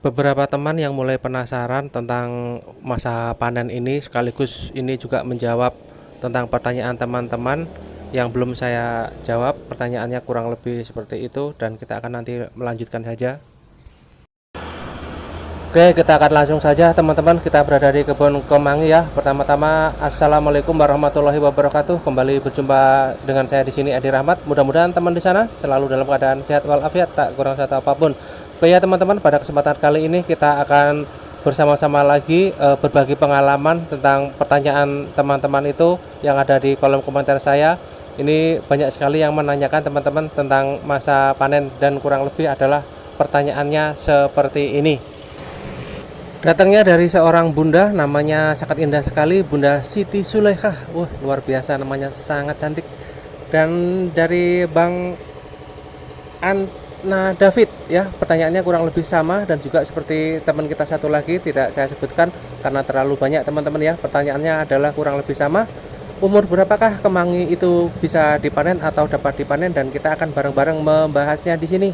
Beberapa teman yang mulai penasaran tentang masa panen ini, sekaligus ini juga menjawab tentang pertanyaan teman-teman yang belum saya jawab. Pertanyaannya kurang lebih seperti itu, dan kita akan nanti melanjutkan saja. Oke, kita akan langsung saja teman-teman. Kita berada di kebun kemangi ya. Pertama-tama, assalamualaikum warahmatullahi wabarakatuh. Kembali berjumpa dengan saya di sini, Adi Rahmat. Mudah-mudahan teman di sana selalu dalam keadaan sehat walafiat, tak kurang satu apapun. Oke ya teman-teman, pada kesempatan kali ini kita akan bersama-sama lagi berbagi pengalaman tentang pertanyaan teman-teman itu yang ada di kolom komentar saya. Ini banyak sekali yang menanyakan teman-teman tentang masa panen, dan kurang lebih adalah pertanyaannya seperti ini. Datangnya dari seorang bunda, namanya sangat indah sekali, Bunda Siti Sulaikha. Wah, luar biasa, namanya sangat cantik. Dan dari Bang Anna David ya, pertanyaannya kurang lebih sama dan juga seperti teman kita satu lagi, tidak saya sebutkan karena terlalu banyak teman-teman ya. Pertanyaannya adalah kurang lebih sama. Umur berapakah kemangi itu bisa dipanen atau dapat dipanen, dan kita akan bareng-bareng membahasnya di sini.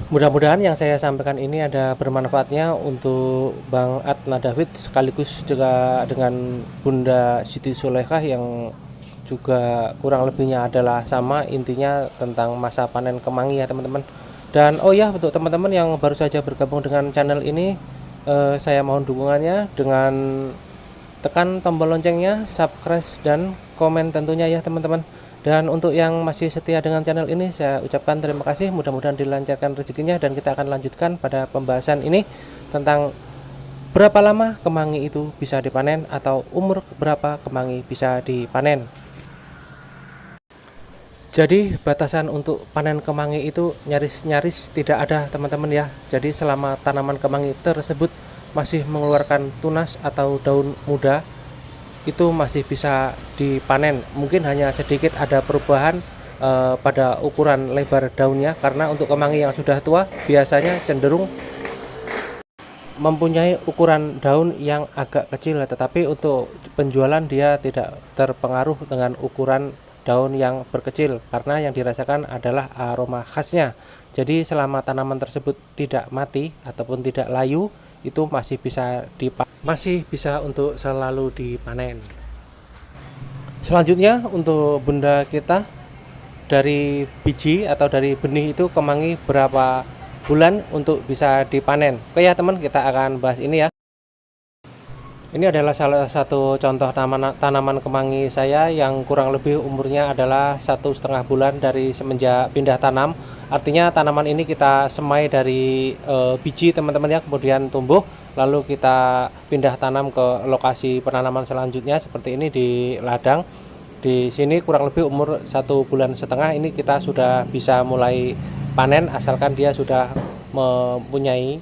Mudah-mudahan yang saya sampaikan ini ada bermanfaatnya untuk Bang Atna David, sekaligus juga dengan Bunda Siti Sulaikha yang juga kurang lebihnya adalah sama, intinya tentang masa panen kemangi ya teman-teman. Dan oh ya, untuk teman-teman yang baru saja bergabung dengan channel ini, saya mohon dukungannya dengan tekan tombol loncengnya, subscribe dan komen tentunya ya teman-teman. Dan untuk yang masih setia dengan channel ini, saya ucapkan terima kasih. Mudah-mudahan dilancarkan rezekinya, dan kita akan lanjutkan pada pembahasan ini tentang berapa lama kemangi itu bisa dipanen, atau umur berapa kemangi bisa dipanen. Jadi batasan untuk panen kemangi itu nyaris-nyaris tidak ada teman-teman ya. Jadi selama tanaman kemangi tersebut masih mengeluarkan tunas atau daun muda, itu masih bisa dipanen. Mungkin hanya sedikit ada perubahan pada ukuran lebar daunnya, karena untuk kemangi yang sudah tua biasanya cenderung mempunyai ukuran daun yang agak kecil, tetapi untuk penjualan dia tidak terpengaruh dengan ukuran daun yang berkecil, karena yang dirasakan adalah aroma khasnya. Jadi selama tanaman tersebut tidak mati ataupun tidak layu, itu masih bisa untuk selalu dipanen. Selanjutnya untuk bunda kita, dari biji atau dari benih itu kemangi berapa bulan untuk bisa dipanen. Oke ya teman, kita akan bahas ini ya. Ini adalah salah satu contoh tanaman kemangi saya yang kurang lebih umurnya adalah 1,5 bulan dari semenjak pindah tanam. Artinya tanaman ini kita semai dari biji teman-teman ya, kemudian tumbuh, lalu kita pindah tanam ke lokasi penanaman selanjutnya seperti ini di ladang. Di sini kurang lebih umur 1,5 bulan ini kita sudah bisa mulai panen, asalkan dia sudah mempunyai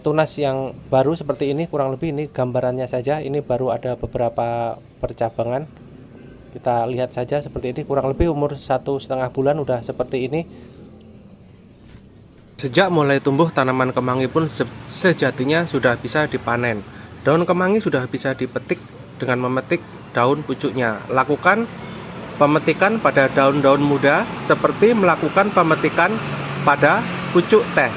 tunas yang baru seperti ini. Kurang lebih ini gambarannya saja, ini baru ada beberapa percabangan, kita lihat saja seperti ini. Kurang lebih umur 1,5 bulan udah seperti ini. Sejak mulai tumbuh, tanaman kemangi pun sejatinya sudah bisa dipanen. Daun kemangi sudah bisa dipetik dengan memetik daun pucuknya. Lakukan pemetikan pada daun-daun muda seperti melakukan pemetikan pada pucuk teh.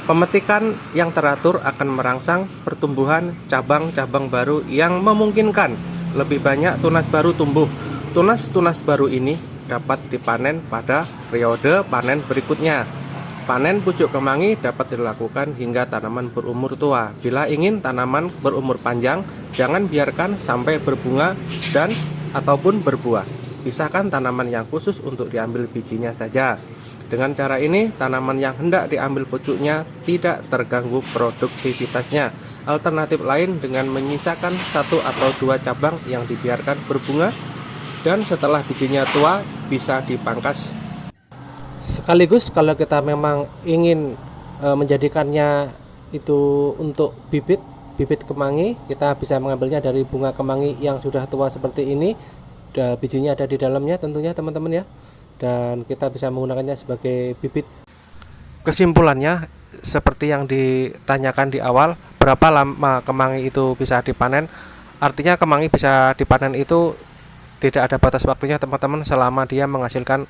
Pemetikan yang teratur akan merangsang pertumbuhan cabang-cabang baru yang memungkinkan lebih banyak tunas baru tumbuh. Tunas-tunas baru ini dapat dipanen pada periode panen berikutnya. Panen pucuk kemangi dapat dilakukan hingga tanaman berumur tua. Bila ingin tanaman berumur panjang, jangan biarkan sampai berbunga dan ataupun berbuah. Pisahkan tanaman yang khusus untuk diambil bijinya saja. Dengan cara ini, tanaman yang hendak diambil pucuknya tidak terganggu produktivitasnya. Alternatif lain dengan menyisakan 1 atau 2 cabang yang dibiarkan berbunga, dan setelah bijinya tua bisa dipangkas. Sekaligus kalau kita memang ingin menjadikannya itu untuk bibit kemangi, kita bisa mengambilnya dari bunga kemangi yang sudah tua seperti ini. Bijinya ada di dalamnya tentunya teman-teman ya, dan kita bisa menggunakannya sebagai bibit. Kesimpulannya seperti yang ditanyakan di awal, berapa lama kemangi itu bisa dipanen. Artinya kemangi bisa dipanen itu tidak ada batas waktunya teman-teman, selama dia menghasilkan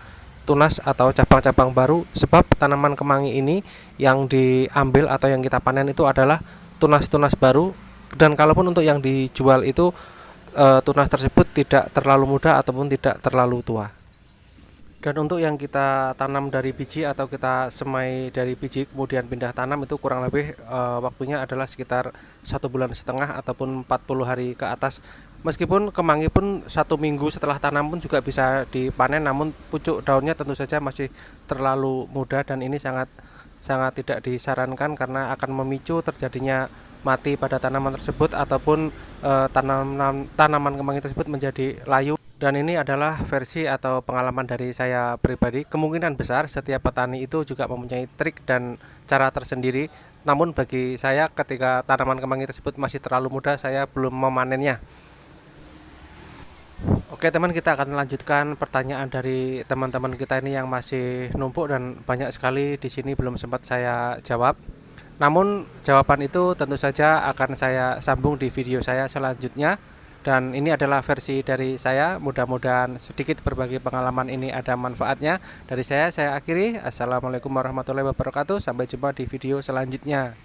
tunas atau cabang-cabang baru, sebab tanaman kemangi ini yang diambil atau yang kita panen itu adalah tunas-tunas baru, dan kalaupun untuk yang dijual itu tunas tersebut tidak terlalu muda ataupun tidak terlalu tua. Dan untuk yang kita tanam dari biji atau kita semai dari biji kemudian pindah tanam itu kurang lebih waktunya adalah sekitar 1,5 bulan ataupun 40 hari ke atas. Meskipun kemangi pun 1 minggu setelah tanam pun juga bisa dipanen, namun pucuk daunnya tentu saja masih terlalu muda dan ini sangat sangat tidak disarankan karena akan memicu terjadinya mati pada tanaman tersebut ataupun tanaman kemangi tersebut menjadi layu. Dan ini adalah versi atau pengalaman dari saya pribadi. Kemungkinan besar setiap petani itu juga mempunyai trik dan cara tersendiri. Namun bagi saya ketika tanaman kemangi tersebut masih terlalu muda, saya belum memanennya. Oke teman, kita akan melanjutkan pertanyaan dari teman-teman kita ini yang masih numpuk dan banyak sekali di sini belum sempat saya jawab. Namun jawaban itu tentu saja akan saya sambung di video saya selanjutnya. Dan ini adalah versi dari saya, mudah-mudahan sedikit berbagi pengalaman ini ada manfaatnya. Dari saya akhiri. Assalamualaikum warahmatullahi wabarakatuh. Sampai jumpa di video selanjutnya.